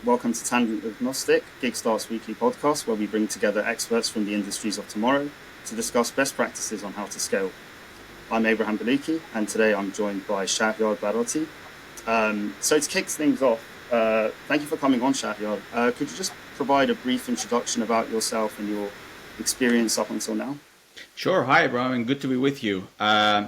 Welcome to Tangent Agnostic, Gigstart's weekly podcast where we bring together experts from the industries of tomorrow to discuss best practices on how to scale. I'm Abraham Baluki, and today I'm joined by Shahryar Barati. So to kick things off, thank you for coming on, Shahryar. Could you just provide a brief introduction about yourself and your experience up until now? Sure. Hi, Abraham, and good to be with you.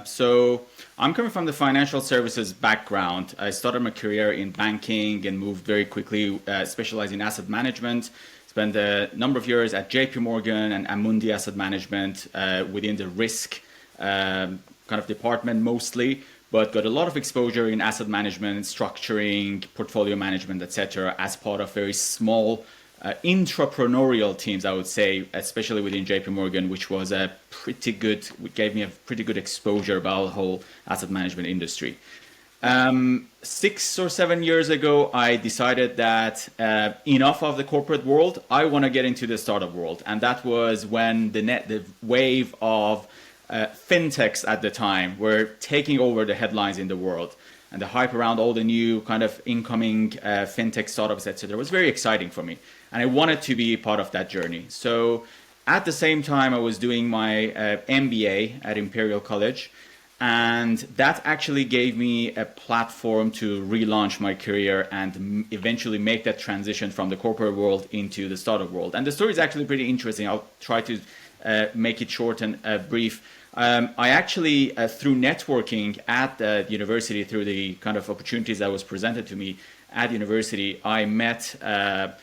So I'm coming from the financial services background. I started my career in banking and moved very quickly, specialized in asset management. Spent a number of years at JP.4 and Amundi Asset Management within the risk kind of department mostly, but got a lot of exposure in asset management, structuring, portfolio management, etc., as part of very small intrapreneurial teams, I would say, especially within JP.4, which was gave me a pretty good exposure about the whole asset management industry. 6 or 7 years ago, I decided that enough of the corporate world, I want to get into the startup world. And that was when the wave of fintechs at the time were taking over the headlines in the world. And the hype around all the new kind of incoming fintech startups, etc., was very exciting for me. And I wanted to be part of that journey. So at the same time, I was doing my MBA at Imperial College. And that actually gave me a platform to relaunch my career and eventually make that transition from the corporate world into the startup world. And the story is actually pretty interesting. I'll try to make it short and brief. I actually, through networking at the university, through the kind of opportunities that was presented to me at university, I met a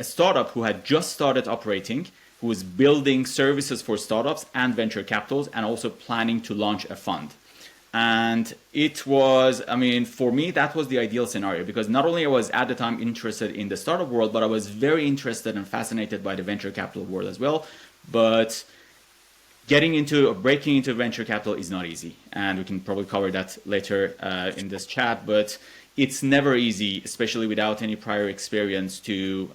startup who had just started operating, who was building services for startups and venture capitals, and also planning to launch a fund. And it was, for me, that was the ideal scenario, because not only I was at the time interested in the startup world, but I was very interested and fascinated by the venture capital world as well. But breaking into venture capital is not easy. And we can probably cover that later in this chat, but it's never easy, especially without any prior experience, to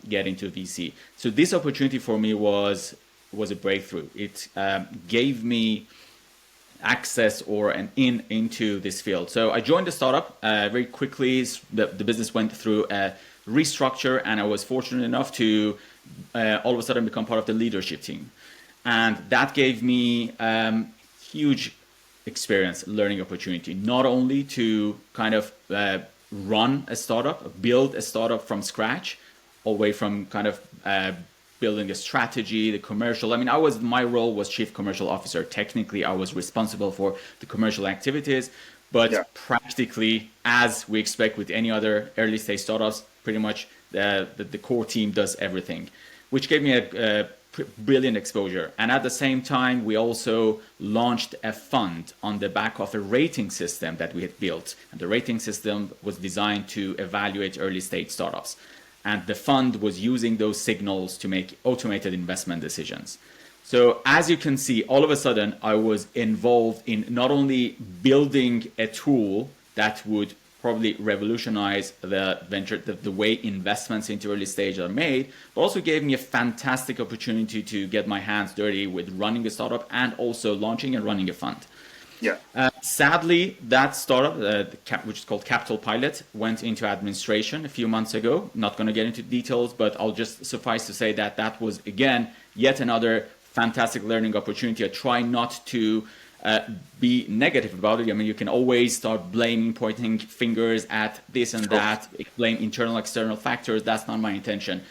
get into VC. So this opportunity for me was a breakthrough. It gave me access or an into this field. So I joined the startup very quickly. The business went through a restructure, and I was fortunate enough to all of a sudden become part of the leadership team. And that gave me huge experience, learning opportunity, not only to kind of run a startup, build a startup from scratch, all the way from kind of building a strategy, the commercial. My role was chief commercial officer. Technically, I was responsible for the commercial activities, but practically, as we expect with any other early stage startups, pretty much the core team does everything, which gave me a brilliant exposure. And at the same time, we also launched a fund on the back of a rating system that we had built. And the rating system was designed to evaluate early stage startups. And the fund was using those signals to make automated investment decisions. So as you can see, all of a sudden, I was involved in not only building a tool that would probably revolutionize the way investments into early stage are made, but also gave me a fantastic opportunity to get my hands dirty with running a startup and also launching and running a fund. Sadly, that startup, which is called Capital Pilot, went into administration a few months ago. Not going to get into details, but I'll just suffice to say that was, again, yet another fantastic learning opportunity. I try not to be negative about it. You can always start pointing fingers at this and that, blame internal, external factors. That's not my intention.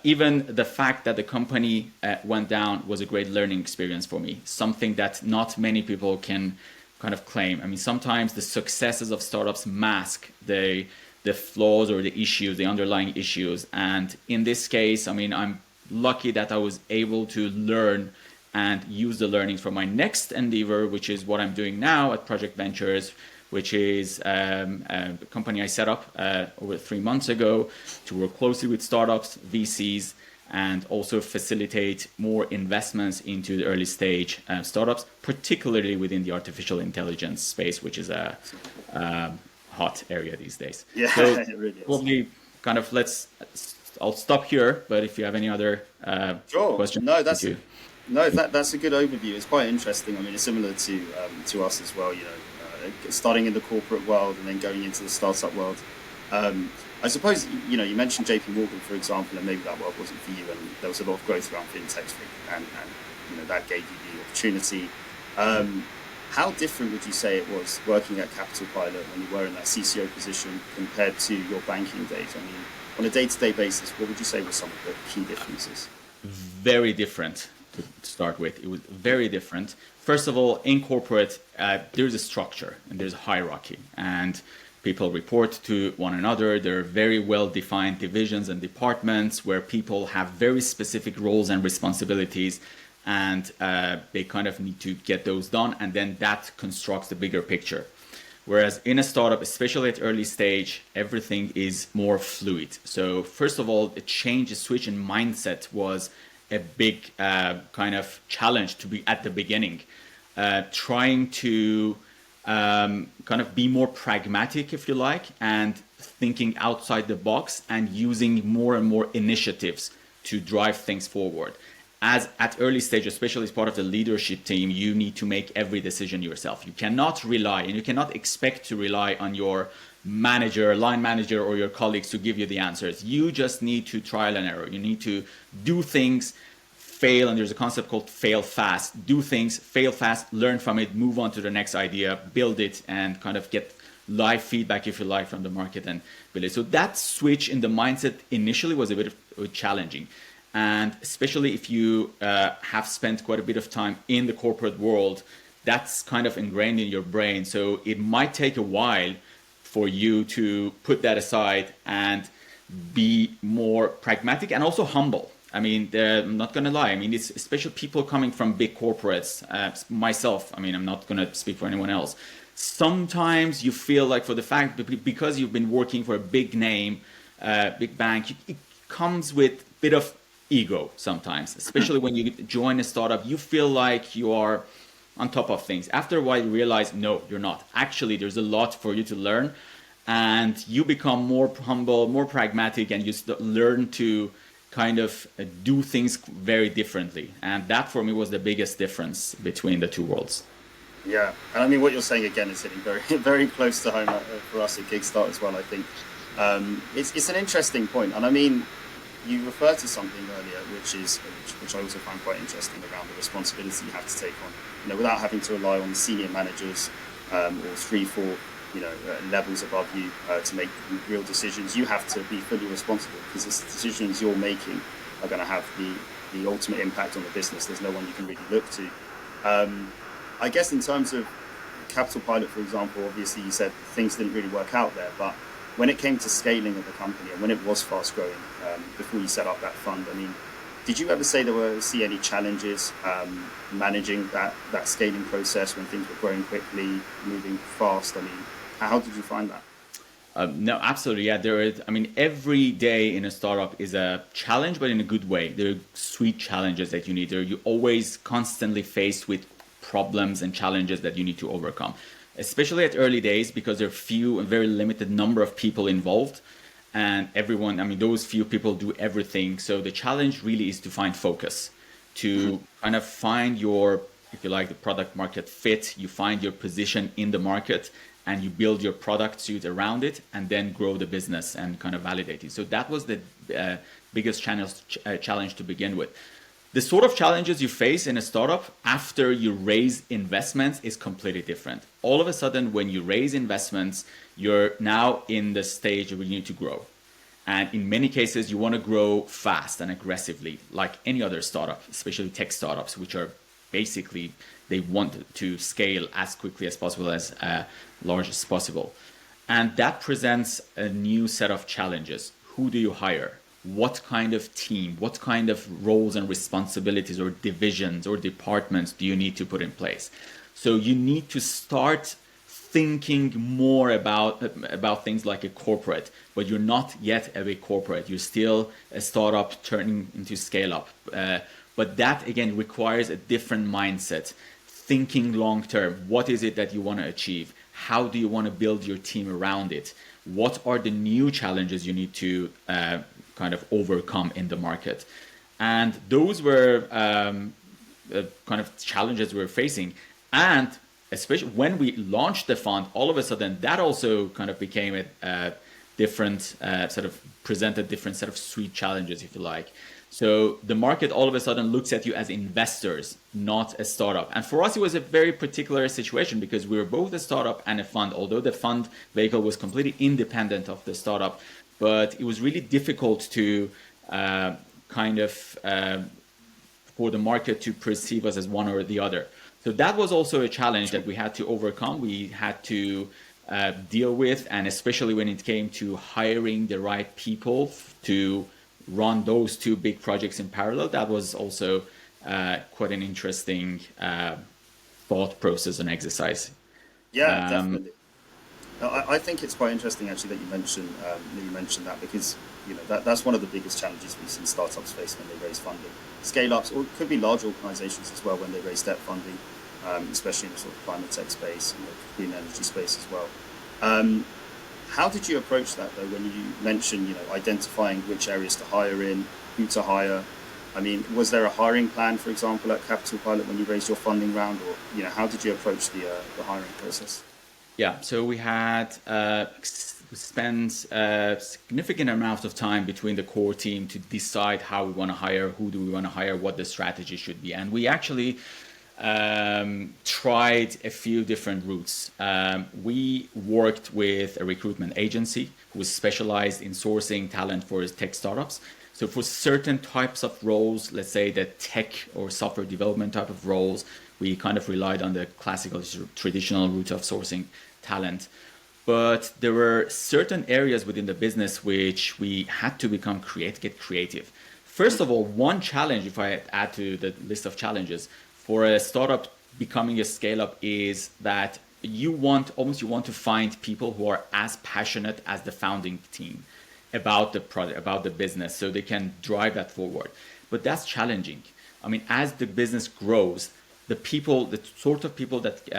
Even the fact that the company went down was a great learning experience for me, something that not many people can kind of claim. Sometimes the successes of startups mask the flaws or the issues, the underlying issues. And in this case, I'm lucky that I was able to learn and use the learnings from my next endeavor, which is what I'm doing now at Project Ventures, which is a company I set up over 3 months ago to work closely with startups, VCs, and also facilitate more investments into the early stage startups, particularly within the artificial intelligence space, which is a hot area these days. Yeah, so it really is. Probably kind of I'll stop here, but if you have any other questions. That's a good overview. It's quite interesting. It's similar to us as well, starting in the corporate world and then going into the startup world. I suppose, you mentioned JP Morgan, for example, and maybe that world wasn't for you, and there was a lot of growth around fintech, and that gave you the opportunity. How different would you say it was working at Capital Pilot when you were in that CCO position compared to your banking days? I mean, on a day-to-day basis, what would you say were some of the key differences? Very different to start with. It was very different. First of all, in corporate, there's a structure and there's a hierarchy, and people report to one another. There are very well-defined divisions and departments where people have very specific roles and responsibilities, and they kind of need to get those done, and then that constructs the bigger picture. Whereas in a startup, especially at early stage, everything is more fluid. So first of all, a switch in mindset was a big kind of challenge to be at the beginning. Trying to kind of be more pragmatic, if you like, and thinking outside the box and using more and more initiatives to drive things forward. As at early stage, especially as part of the leadership team, you need to make every decision yourself. You cannot rely, and you cannot expect to rely on your manager, line manager, or your colleagues to give you the answers. You just need to trial and error. You need to do things, fail, and there's a concept called fail fast. Do things, fail fast, learn from it, move on to the next idea, build it, and kind of get live feedback, if you like, from the market and build it. So that switch in the mindset initially was a bit challenging. And especially if you have spent quite a bit of time in the corporate world, that's kind of ingrained in your brain. So it might take a while for you to put that aside and be more pragmatic and also humble. I mean, I'm not going to lie. I mean, it's especially people coming from big corporates, myself. I mean, I'm not going to speak for anyone else. Sometimes you feel like for the fact that because you've been working for a big name, big bank, it comes with a bit of ego sometimes, especially when you join a startup. You feel like you are on top of things. After a while, you realize, no, you're not. Actually, there's a lot for you to learn, and you become more humble, more pragmatic, and you learn to kind of do things very differently. And that, for me, was the biggest difference between the two worlds. Yeah, and I mean, what you're saying again is hitting very, very close to home for us at Gigstart as well. I think it's an interesting point, and I mean, you referred to something earlier, which I also find quite interesting around the responsibility you have to take on, without having to rely on senior managers or 3, 4, levels above you to make real decisions. You have to be fully responsible because the decisions you're making are going to have the ultimate impact on the business. There's no one you can really look to. I guess in terms of Capital Pilot, for example, obviously you said things didn't really work out there, but when it came to scaling of the company and when it was fast growing, before you set up that fund, I mean, did you ever see any challenges managing that scaling process when things were growing quickly, moving fast? I mean, how did you find that? No, absolutely. Yeah, there is. I mean, every day in a startup is a challenge, but in a good way. There are sweet challenges that you need. You're always constantly faced with problems and challenges that you need to overcome, especially at early days, because there are a very limited number of people involved, and everyone, I mean, those few people do everything. So the challenge really is to find focus, to kind of find your, if you like, the product market fit. You find your position in the market and you build your product suite around it, and then grow the business and kind of validate it. So that was the biggest challenge to begin with. The sort of challenges you face in a startup after you raise investments is completely different. All of a sudden, when you raise investments, you're now in the stage where you need to grow. And in many cases, you want to grow fast and aggressively, like any other startup, especially tech startups, which are basically, they want to scale as quickly as possible, as large as possible. And that presents a new set of challenges. Who do you hire? What kind of team, what kind of roles and responsibilities or divisions or departments do you need to put in place? So you need to start thinking more about things like a corporate, but you're not yet a big corporate. You're still a startup turning into scale up. But that, again, requires a different mindset, thinking long term. What is it that you want to achieve? How do you want to build your team around it? What are the new challenges you need to kind of overcome in the market? And those were kind of challenges we were facing. And especially when we launched the fund, all of a sudden that also kind of became different sort of presented different set of sweet challenges, if you like. So the market all of a sudden looks at you as investors, not a startup. And for us, it was a very particular situation because we were both a startup and a fund, although the fund vehicle was completely independent of the startup. But it was really difficult to for the market to perceive us as one or the other. So that was also a challenge that we had to overcome. We had to deal with, and especially when it came to hiring the right people to run those two big projects in parallel, that was also quite an interesting thought process and exercise. Yeah, definitely. I think it's quite interesting actually that you mentioned that because that's one of the biggest challenges we see startups face when they raise funding. Scale ups, or it could be large organizations as well when they raise debt funding, especially in the sort of climate tech space and the clean energy space as well. How did you approach that though when you mentioned identifying which areas to hire in, who to hire? I mean, was there a hiring plan, for example, at Capital Pilot when you raised your funding round, or how did you approach the hiring process? Yeah, so we had spent a significant amount of time between the core team to decide how we want to hire, who do we want to hire, what the strategy should be. And we actually tried a few different routes. We worked with a recruitment agency who was specialized in sourcing talent for tech startups. So for certain types of roles, let's say the tech or software development type of roles, we kind of relied on the classical traditional route of sourcing talent. But there were certain areas within the business which we had to get creative. First of all, one challenge, if I add to the list of challenges, for a startup becoming a scale-up is that you want to find people who are as passionate as the founding team about the product, about the business, so they can drive that forward. But that's challenging. I mean, as the business grows, the sort of people that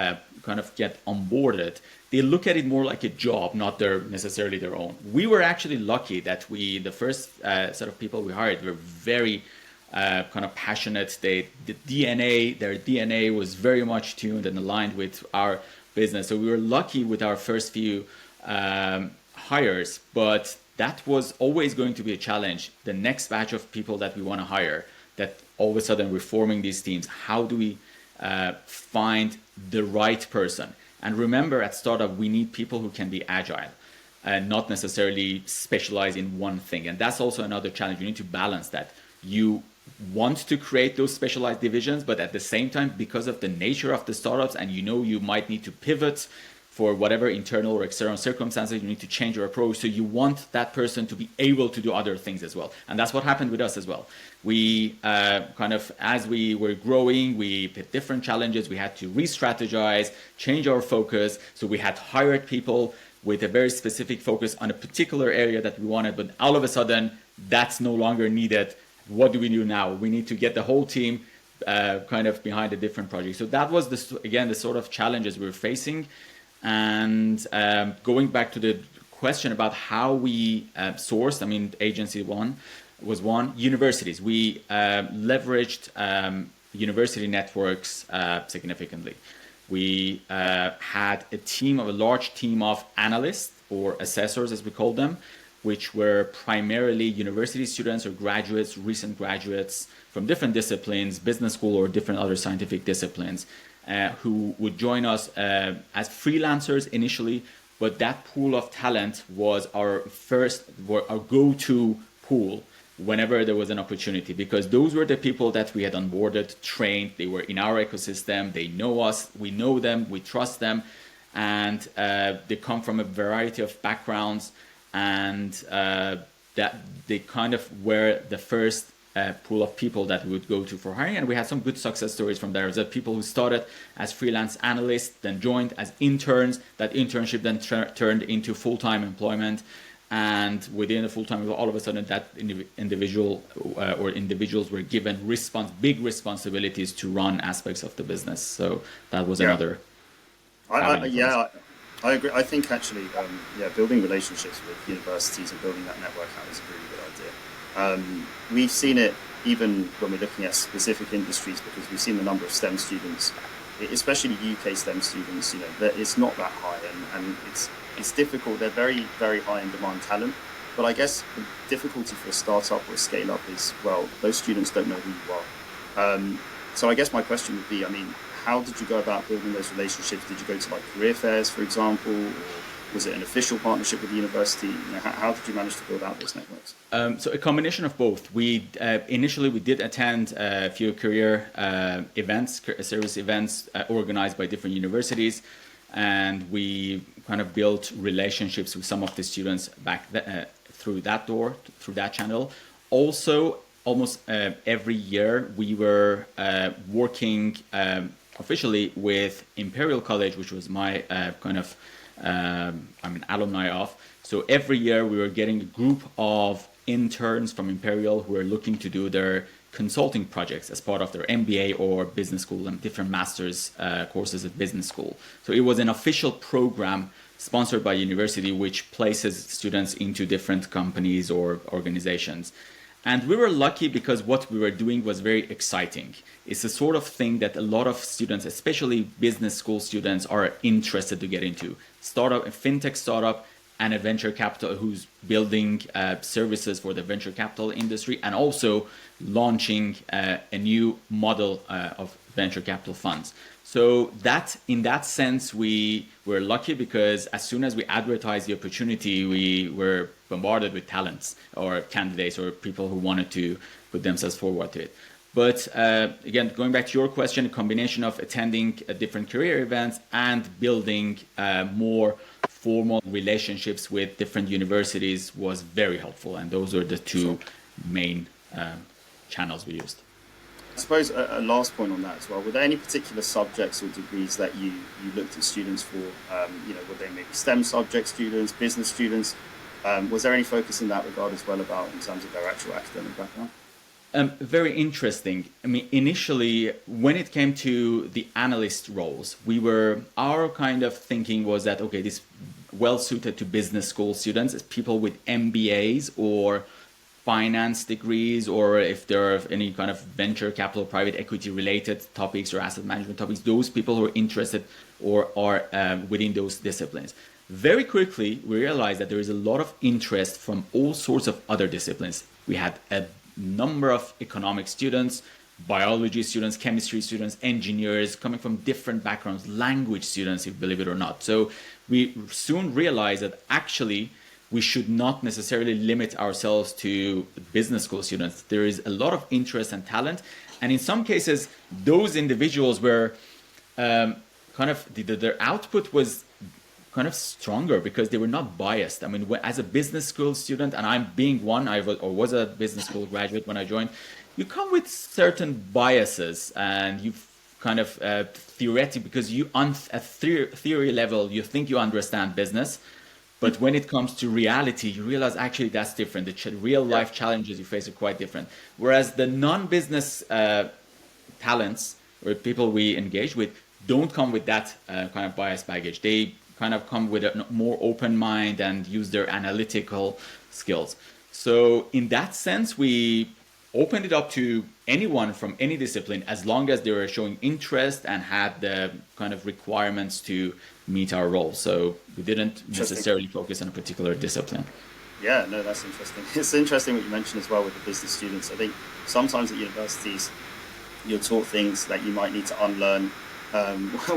kind of get onboarded, they look at it more like a job, not necessarily their own. We were actually lucky that the first set of people we hired were very kind of passionate. Their DNA was very much tuned and aligned with our business. So we were lucky with our first few hires, but that was always going to be a challenge. The next batch of people that we want to hire, that all of a sudden we're forming these teams, how do we find the right person? And remember, at startup, we need people who can be agile and not necessarily specialize in one thing. And that's also another challenge. You need to balance that. You want to create those specialized divisions, but at the same time, because of the nature of the startups, and you might need to pivot for whatever internal or external circumstances, you need to change your approach. So you want that person to be able to do other things as well. And that's what happened with us as well. We as we were growing, we hit different challenges. We had to re-strategize, change our focus. So we had hired people with a very specific focus on a particular area that we wanted, but all of a sudden, that's no longer needed. What do we do now? We need to get the whole team kind of behind a different project. So that was the sort of challenges we were facing. And going back to the question about how we sourced, I mean, agency one was one. Universities, we leveraged university networks significantly. We had a large team of analysts or assessors, as we call them, which were primarily university students or graduates, recent graduates from different disciplines, business school or different other scientific disciplines, who would join us as freelancers initially. But that pool of talent was our go-to pool whenever there was an opportunity, because those were the people that we had onboarded, trained. They were in our ecosystem. They know us. We know them. We trust them. And they come from a variety of backgrounds. And that they kind of were the first pool of people that we would go to for hiring. And we had some good success stories from there. There people who started as freelance analysts, then joined as interns. That internship then turned into full-time employment. And within the full-time, all of a sudden, that individual or individuals were given big responsibilities to run aspects of the business. So that was another. I agree. I think actually, building relationships with universities and building that network out is a really good idea. We've seen it even when we're looking at specific industries, because we've seen the number of STEM students especially UK STEM students, that it's not that high, and it's difficult. They're very, very high in demand talent. But I guess the difficulty for a startup or a scale up is, well, those students don't know who you are. So I guess my question would be, I mean, how did you go about building those relationships? Did you go to like career fairs, for example, or was it an official partnership with the university? How did you manage to build out those networks? So a combination of both. We initially we did attend a few career events, service events organized by different universities, and we kind of built relationships with some of the students back through that door, through that channel. Also, almost every year we were working officially with Imperial College, which was my I'm an alumni of. So every year we were getting a group of interns from Imperial who were looking to do their consulting projects as part of their MBA or business school and different master's courses at business school. So it was an official program sponsored by university, which places students into different companies or organizations. And we were lucky because what we were doing was very exciting. It's the sort of thing that a lot of students, especially business school students, are interested to get into. Startup, a fintech startup, and a venture capital who's building services for the venture capital industry, and also launching a new model of venture capital funds. So that, in that sense, we were lucky because as soon as we advertised the opportunity, we were bombarded with talents or candidates or people who wanted to put themselves forward to it. But again, going back to your question, a combination of attending different career events and building more formal relationships with different universities was very helpful. And those are the two main channels we used. I suppose a last point on that as well. Were there any particular subjects or degrees that you looked at students for? Were they maybe STEM subject students, business students? Was there any focus in that regard as well in terms of their actual academic background? Very interesting. I mean, initially, when it came to the analyst roles, our kind of thinking was that, okay, this well suited to business school students, as people with MBAs or finance degrees, or if there are any kind of venture capital, private equity related topics or asset management topics, those people who are interested or are within those disciplines. Very quickly, we realized that there is a lot of interest from all sorts of other disciplines. We had a number of economic students, biology students, chemistry students, engineers coming from different backgrounds, language students, if you believe it or not. So we soon realized that actually we should not necessarily limit ourselves to business school students. There is a lot of interest and talent. And in some cases, those individuals were their output was kind of stronger because they were not biased. I mean, as a business school student, and I'm being one, I was a business school graduate when I joined, you come with certain biases and you kind of theoretic, because you on a theory level, you think you understand business. But when it comes to reality, you realize actually that's different. The real life challenges you face are quite different. Whereas the non-business talents or people we engage with don't come with that kind of bias baggage. They kind of come with a more open mind and use their analytical skills. So in that sense, we opened it up to anyone from any discipline as long as they were showing interest and had the kind of requirements to meet our role. So we didn't necessarily focus on a particular discipline. Yeah, no, that's interesting. It's interesting what you mentioned as well with the business students. I think sometimes at universities, you're taught things that you might need to unlearn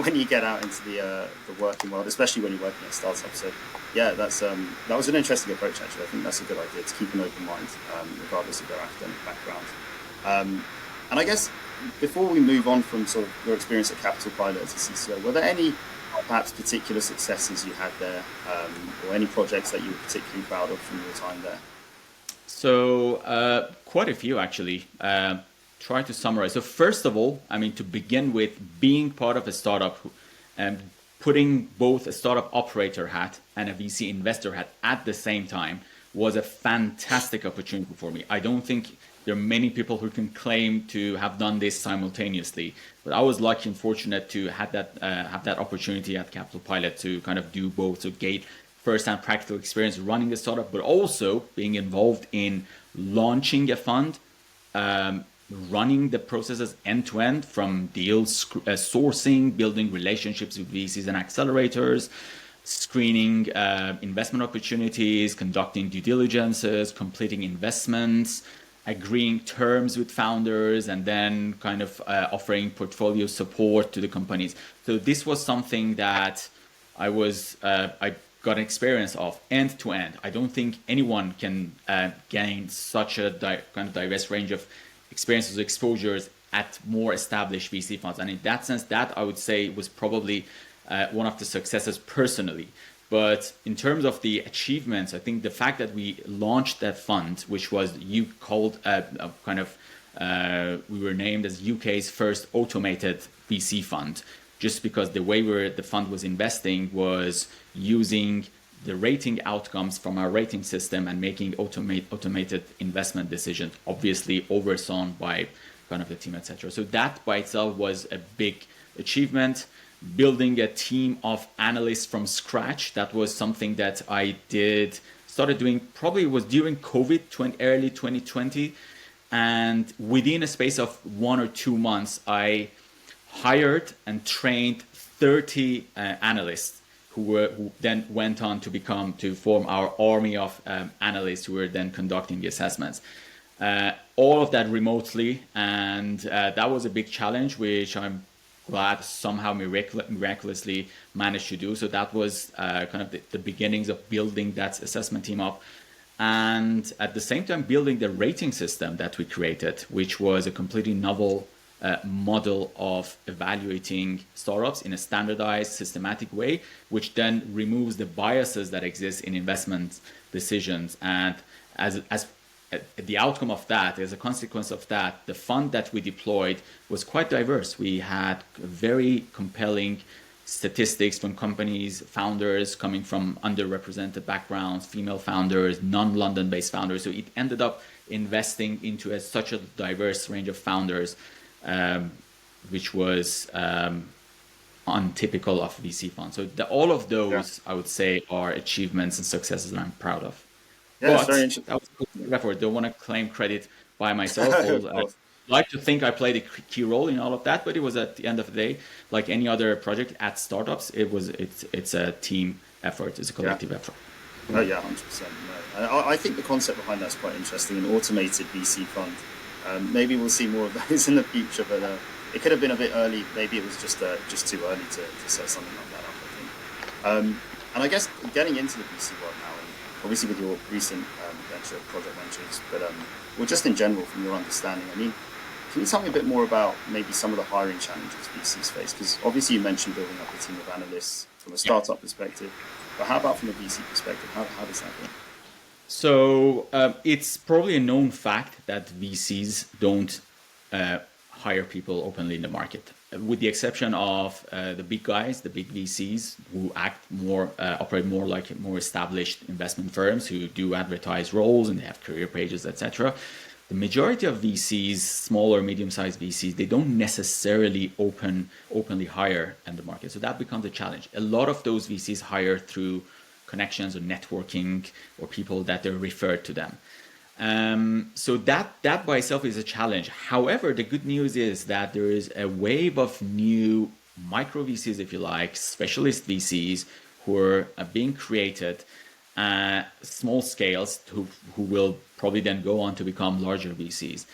when you get out into the working world, especially when you're working at startups. So yeah, that was an interesting approach actually. I think that's a good idea to keep an open mind regardless of their academic background. And I guess before we move on from sort of your experience at Capital Pilot as a CCO, were there any perhaps particular successes you had there, or any projects that you were particularly proud of from your time there? So quite a few actually. Try to summarize. So first of all, I mean, to begin with, being part of a startup and putting both a startup operator hat and a VC investor hat at the same time was a fantastic opportunity for me. I don't think there are many people who can claim to have done this simultaneously, but I was lucky and fortunate to have that opportunity at Capital Pilot to kind of do both, to gain first-hand practical experience running a startup, but also being involved in launching a fund, running the processes end to end, from deals sourcing, building relationships with VCs and accelerators, screening investment opportunities, conducting due diligences, completing investments, agreeing terms with founders, and then kind of offering portfolio support to the companies. So this was something that I got an experience of end to end. I don't think anyone can gain such a kind of diverse range of experiences, exposures at more established VC funds. And in that sense, that I would say was probably one of the successes personally. But in terms of the achievements, I think the fact that we launched that fund, which was we were named as UK's first automated VC fund, just because the way the fund was investing was using the rating outcomes from our rating system and making automated investment decisions, obviously overseen by kind of the team, etc. So that by itself was a big achievement. Building a team of analysts from scratch, that was something that I started doing, probably it was during COVID, early 2020. And within a space of 1 or 2 months, I hired and trained 30 analysts who then went on to form our army of analysts who were then conducting the assessments. All of that remotely, and that was a big challenge, which I'm glad somehow miraculously managed to do. So that was kind of the beginnings of building that assessment team up. And at the same time, building the rating system that we created, which was a completely novel model of evaluating startups in a standardized, systematic way, which then removes the biases that exist in investment decisions. And as the outcome of that, as a consequence of that, the fund that we deployed was quite diverse. We had very compelling statistics from companies, founders coming from underrepresented backgrounds, female founders, non-London based founders. So it ended up investing into such a diverse range of founders, which was untypical of VC funds. So all of those, I would say, are achievements and successes that I'm proud of. Yeah, it's very interesting. That was a good effort. Don't want to claim credit by myself. I like to think I played a key role in all of that, but it was at the end of the day, like any other project at startups, it's a team effort, it's a collective effort. Oh yeah, 100%. No. I think the concept behind that's quite interesting, an automated VC fund. Maybe we'll see more of those in the future, but it could have been a bit early. Maybe it was just too early to set something like that up, I think. And I guess getting into the VC world now, and obviously with your recent project ventures, but well, just in general, from your understanding, I mean, can you tell me a bit more about maybe some of the hiring challenges VCs face? Because obviously you mentioned building up a team of analysts from a startup perspective, but how about from a VC perspective? How does that go? So it's probably a known fact that VCs don't hire people openly in the market, with the exception of the big guys, the big VCs who operate more like more established investment firms who do advertise roles and they have career pages, etc. The majority of VCs, small or medium-sized VCs, they don't necessarily openly hire in the market. So that becomes a challenge. A lot of those VCs hire through connections or networking or people that they're referred to them. So that by itself is a challenge. However, the good news is that there is a wave of new micro VCs, if you like, specialist VCs who are being created, small scales who will probably then go on to become larger VCs.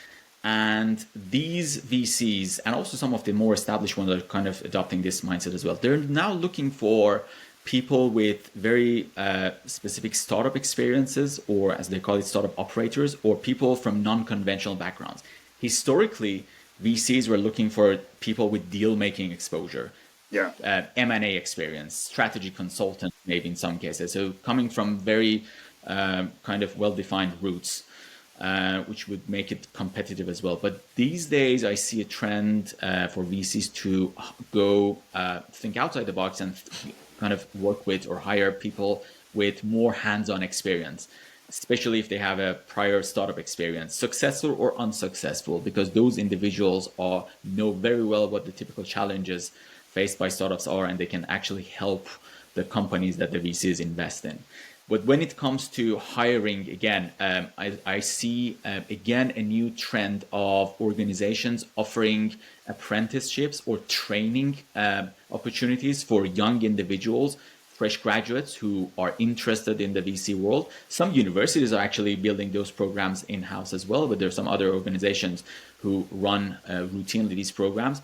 And these VCs, and also some of the more established ones, are kind of adopting this mindset as well. They're now looking for people with very specific startup experiences, or as they call it, startup operators, or people from non-conventional backgrounds. Historically, VCs were looking for people with deal-making exposure, M&A experience, strategy consultant, maybe in some cases. So coming from very kind of well-defined routes, which would make it competitive as well. But these days, I see a trend for VCs to go think outside the box and kind of work with or hire people with more hands-on experience, especially if they have a prior startup experience, successful or unsuccessful, because those individuals know very well what the typical challenges faced by startups are, and they can actually help the companies that the VCs invest in. But when it comes to hiring, again, I see again a new trend of organizations offering apprenticeships or training opportunities for young individuals, fresh graduates who are interested in the VC world. Some universities are actually building those programs in-house as well, but there are some other organizations who run routinely these programs.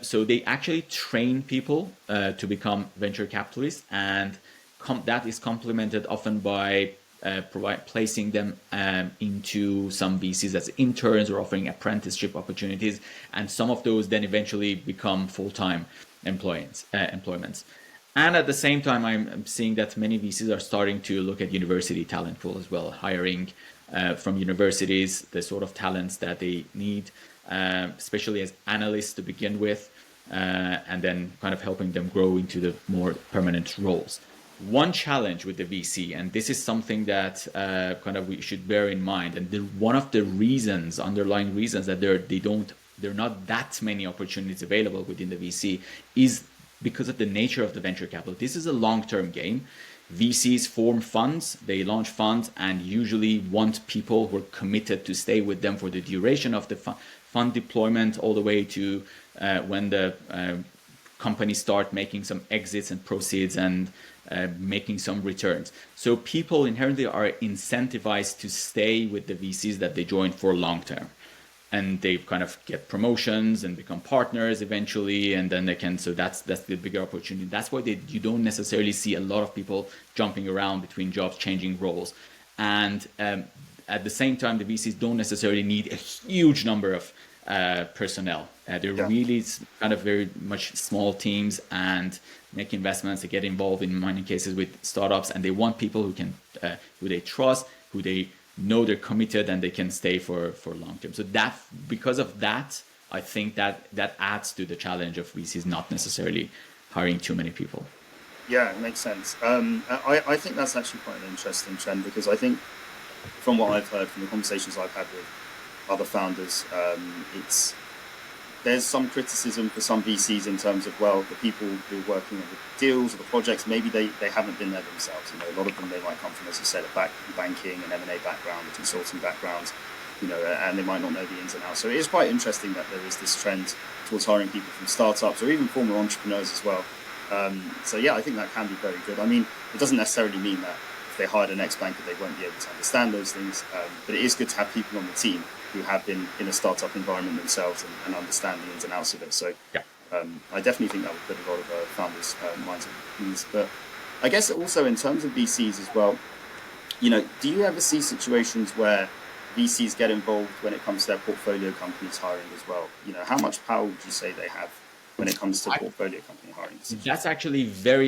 So they actually train people to become venture capitalists, and that is complemented often by placing them into some VCs as interns or offering apprenticeship opportunities, and some of those then eventually become full-time employments. And at the same time, I'm seeing that many VCs are starting to look at university talent pool as well, hiring from universities the sort of talents that they need, especially as analysts to begin with, and then kind of helping them grow into the more permanent roles. One challenge with the VC, and this is something that kind of we should bear in mind, and one of the underlying reasons that there are not that many opportunities available within the VC is because of the nature of the venture capital. This is a long-term game. VCs form funds, they launch funds, and usually want people who are committed to stay with them for the duration of the fund deployment, all the way to when the companies start making some exits and proceeds and making some returns. So people inherently are incentivized to stay with the VCs that they join for long term. And they kind of get promotions and become partners eventually, and then they can. So that's the bigger opportunity. That's why you don't necessarily see a lot of people jumping around between jobs, changing roles. And at the same time, the VCs don't necessarily need a huge number of personnel. They're really kind of very much small teams and make investments. They get involved in many cases with startups, and they want people who they trust, who they know they're committed, and they can stay for long term. So that, because of that, I think that adds to the challenge of VCs not necessarily hiring too many people. Yeah, it makes sense. I think that's actually quite an interesting trend, because I think from what I've heard from the conversations I've had with other founders, there's some criticism for some VCs in terms of, well, the people who are working on the deals or the projects, maybe they haven't been there themselves. You know, a lot of them, they might come from, as you said, a banking and M&A background, a consulting background, you know, and they might not know the ins and outs. So it is quite interesting that there is this trend towards hiring people from startups or even former entrepreneurs as well. So yeah, I think that can be very good. I mean, it doesn't necessarily mean that if they hired an ex-banker, they won't be able to understand those things, but it is good to have people on the team who have been in a startup environment themselves and understand the ins and outs of it. So I definitely think that would put a lot of founders' minds at ease. But I guess also in terms of VCs as well, you know, do you ever see situations where VCs get involved when it comes to their portfolio companies hiring as well? You know, how much power would you say they have when it comes to portfolio company hiring? That's actually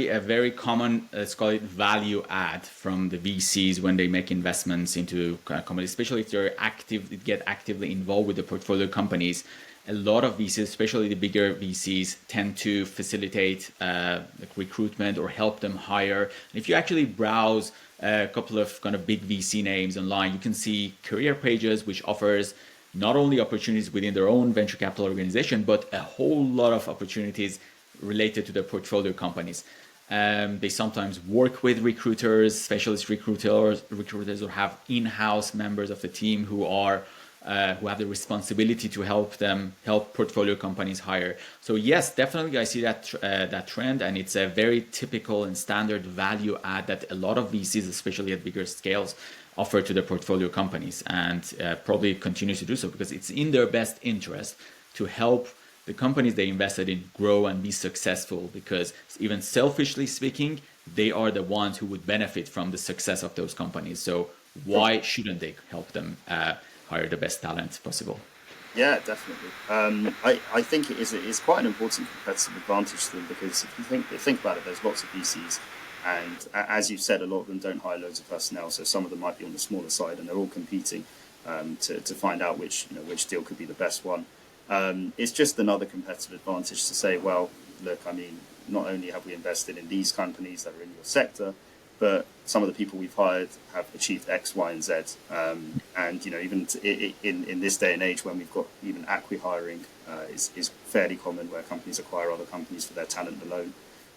a very common, let's call it, value add from the VCs when they make investments into companies, especially if they're get actively involved with the portfolio companies. A lot of VCs, especially the bigger VCs, tend to facilitate recruitment or help them hire. And if you actually browse a couple of kind of big VC names online, you can see career pages which offers not only opportunities within their own venture capital organization, but a whole lot of opportunities related to their portfolio companies. They sometimes work with recruiters, specialist recruiters, or have in-house members of the team who have the responsibility to help portfolio companies hire. So yes, definitely I see that trend, and it's a very typical and standard value add that a lot of VCs, especially at bigger scales, offer to their portfolio companies, and probably continue to do so, because it's in their best interest to help the companies they invested in grow and be successful, because even selfishly speaking, they are the ones who would benefit from the success of those companies. So why shouldn't they help them hire the best talent possible? Yeah, definitely. I think it is quite an important competitive advantage to them, because if you think about it, there's lots of VCs, and as you said, a lot of them don't hire loads of personnel, so some of them might be on the smaller side, and they're all competing to find out which deal could be the best one. It's just another competitive advantage to say, well, look, I mean, not only have we invested in these companies that are in your sector, but some of the people we've hired have achieved X, Y, and Z. And you know, even in this day and age, when we've got even acqui hiring is fairly common, where companies acquire other companies for their talent alone.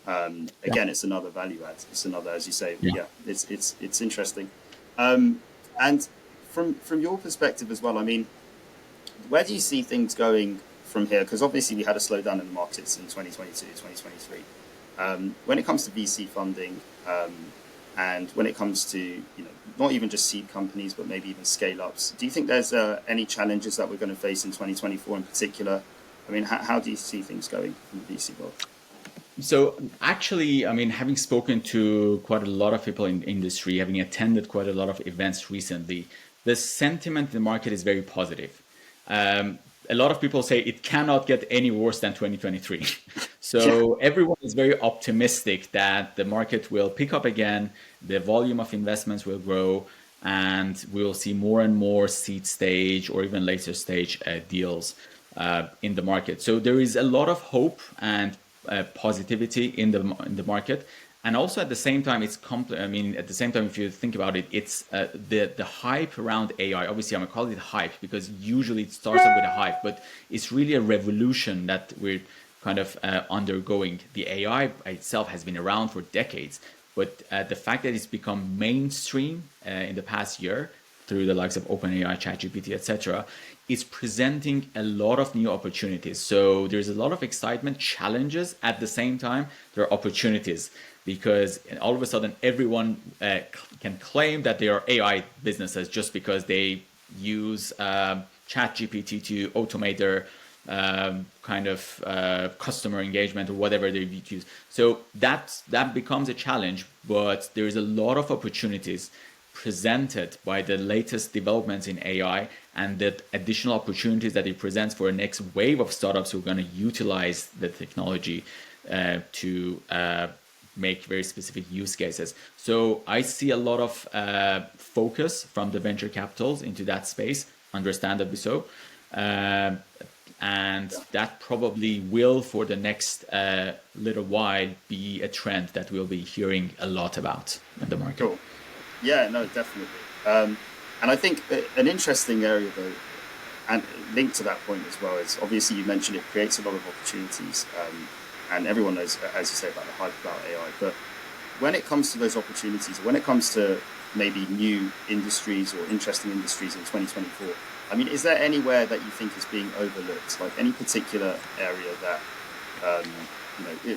Again, it's another value add. It's another, as you say, Yeah. yeah, it's interesting. And from your perspective as well, I mean, where do you see things going from here? Because obviously we had a slowdown in the markets in 2022, 2023. When it comes to VC funding, and when it comes to, not even just seed companies, but maybe even scale ups, do you think there's any challenges that we're going to face in 2024 in particular? I mean, how do you see things going in the VC world? So actually, I mean, having spoken to quite a lot of people in the industry, having attended quite a lot of events recently, the sentiment in the market is very positive. A lot of people say it cannot get any worse than 2023. So everyone is very optimistic that the market will pick up again, the volume of investments will grow, and we'll see more and more seed stage or even later stage deals in the market. So there is a lot of hope and positivity in the market, and also at the same time, I mean, at the same time, if you think about it, it's the hype around AI. Obviously, I'm gonna call it hype because usually it starts up with a hype, but it's really a revolution that we're kind of undergoing. The AI itself has been around for decades, but the fact that it's become mainstream in the past year through the likes of OpenAI, ChatGPT, etc., is presenting a lot of new opportunities. So there's a lot of excitement, challenges. At the same time, there are opportunities because all of a sudden everyone can claim that they are AI businesses just because they use ChatGPT to automate their kind of customer engagement or whatever they use. So that becomes a challenge, but there is a lot of opportunities presented by the latest developments in AI and the additional opportunities that it presents for a next wave of startups who are going to utilize the technology to make very specific use cases. So I see a lot of focus from the venture capitals into that space, understandably so. And that probably will, for the next little while, be a trend that we'll be hearing a lot about in the market. Cool. Yeah, no, definitely. And I think an interesting area, though, and linked to that point as well, is obviously you mentioned it creates a lot of opportunities, and everyone knows, as you say, about the hype about AI. But when it comes to those opportunities, when it comes to maybe new industries or interesting industries in 2024, I mean, is there anywhere that you think is being overlooked, like any particular area that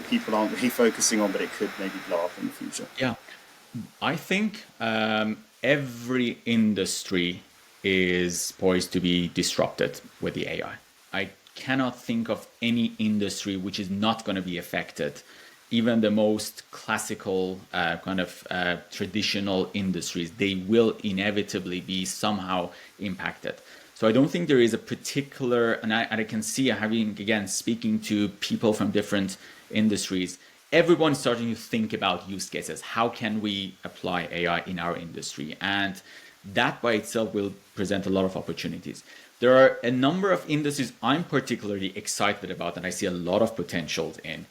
people aren't really focusing on, but it could maybe blow up in the future? Yeah. I think every industry is poised to be disrupted with the AI. I cannot think of any industry which is not going to be affected. Even the most classical kind of traditional industries, they will inevitably be somehow impacted. So I don't think there is a particular, and I can see having, again, speaking to people from different industries, everyone's starting to think about use cases. How can we apply AI in our industry? And that by itself will present a lot of opportunities. There are a number of industries I'm particularly excited about and I see a lot of potential in.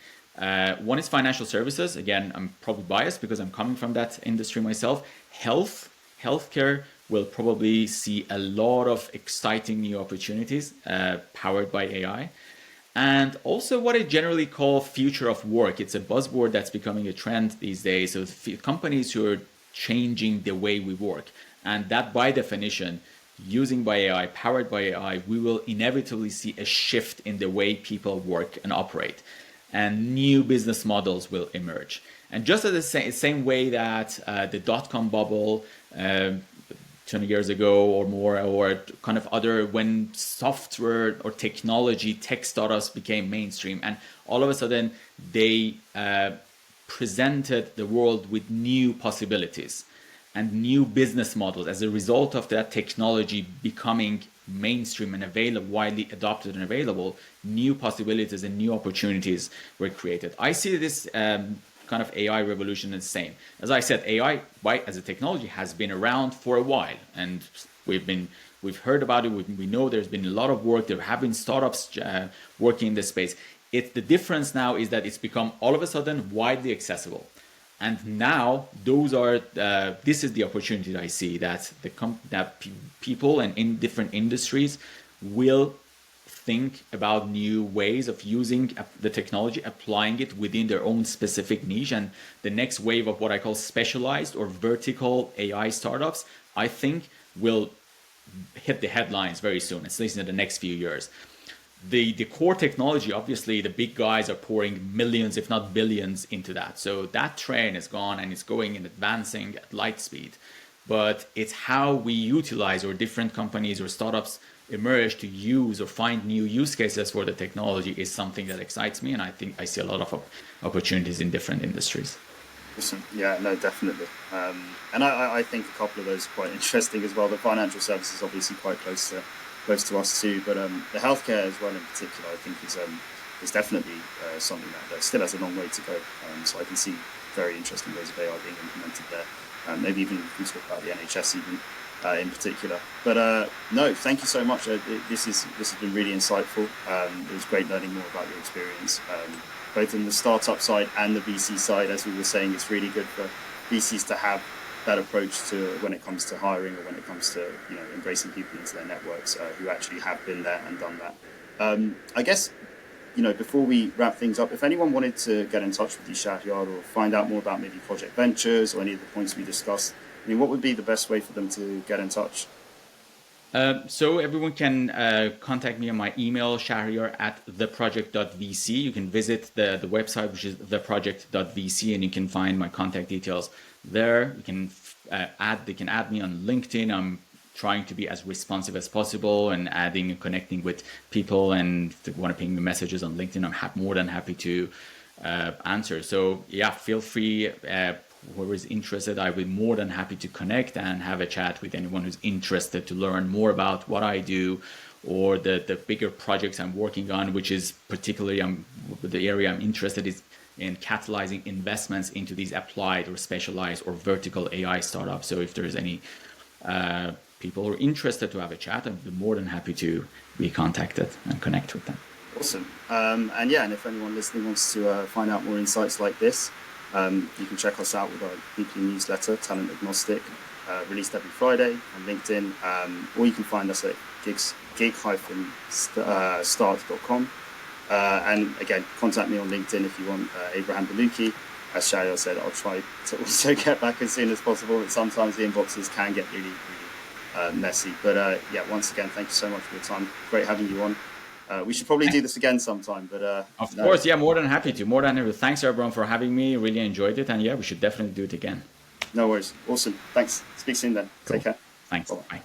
One is financial services. Again, I'm probably biased because I'm coming from that industry myself. Healthcare will probably see a lot of exciting new opportunities powered by AI. And also what I generally call future of work. It's a buzzword that's becoming a trend these days. So companies who are changing the way we work. And that by definition, using by AI, powered by AI, we will inevitably see a shift in the way people work and operate. And new business models will emerge. And just as the same way that the dot-com bubble 20 years ago or more, or kind of other, when software or technology, tech startups became mainstream, and all of a sudden they presented the world with new possibilities and new business models as a result of that technology becoming mainstream and available, widely adopted and available. New possibilities and new opportunities were created. I see this kind of AI revolution is the same. As I said, AI as a technology has been around for a while, and we've heard about it. We know there's been a lot of work. There have been startups working in this space. The difference now is that it's become all of a sudden widely accessible, and now this is the opportunity that I see, that people and in different industries will think about new ways of using the technology, applying it within their own specific niche. And the next wave of what I call specialized or vertical AI startups, I think will hit the headlines very soon, at least in the next few years. The core technology, obviously, the big guys are pouring millions, if not billions, into that. So that train is gone and it's going and advancing at light speed. But it's how we utilize, or different companies or startups emerge to use or find new use cases for the technology, is something that excites me. And I think I see a lot of opportunities in different industries. Awesome. Yeah, no, definitely. And I think a couple of those are quite interesting as well. The financial services obviously quite close to us too, but the healthcare as well in particular, I think is definitely something that still has a long way to go. So I can see very interesting ways of AI being implemented there. Maybe even we can talk about the NHS even in particular. But no, thank you so much. This has been really insightful. It was great learning more about your experience, both in the startup side and the VC side. As we were saying, it's really good for VCs to have that approach to when it comes to hiring, or when it comes to embracing people into their networks who actually have been there and done that. I guess before we wrap things up, if anyone wanted to get in touch with you, Shahryar, or find out more about maybe Project Ventures or any of the points we discussed, I mean, what would be the best way for them to get in touch? So everyone can contact me on my email, shahryar@theproject.vc. You can visit the website, which is theproject.vc, and you can find my contact details there. You can they can add me on LinkedIn. I'm trying to be as responsive as possible and adding and connecting with people. And if they want to ping me messages on LinkedIn, I'm more than happy to answer. So yeah, feel free. Whoever is interested, I'll be more than happy to connect and have a chat with anyone who's interested to learn more about what I do, or the bigger projects I'm working on, which is particularly the area I'm interested in catalyzing investments into these applied or specialized or vertical AI startups. So if there's any people who are interested to have a chat, I'd be more than happy to be contacted and connect with them. Awesome. And if anyone listening wants to find out more insights like this, you can check us out with our weekly newsletter, Talent Agnostic, released every Friday on LinkedIn, or you can find us at gig-start.com. And again, contact me on LinkedIn if you want. Abraham Baluki. As Shahryar said, I'll try to also get back as soon as possible, but sometimes the inboxes can get really messy. But once again, thank you so much for your time. Great having you on. We should probably do this again sometime, but of course, more than happy to. Thanks everyone for having me. Really enjoyed it, and we should definitely do it again. No worries. Awesome. Thanks. Speak soon then. Cool. Take care. Thanks. Bye. Bye.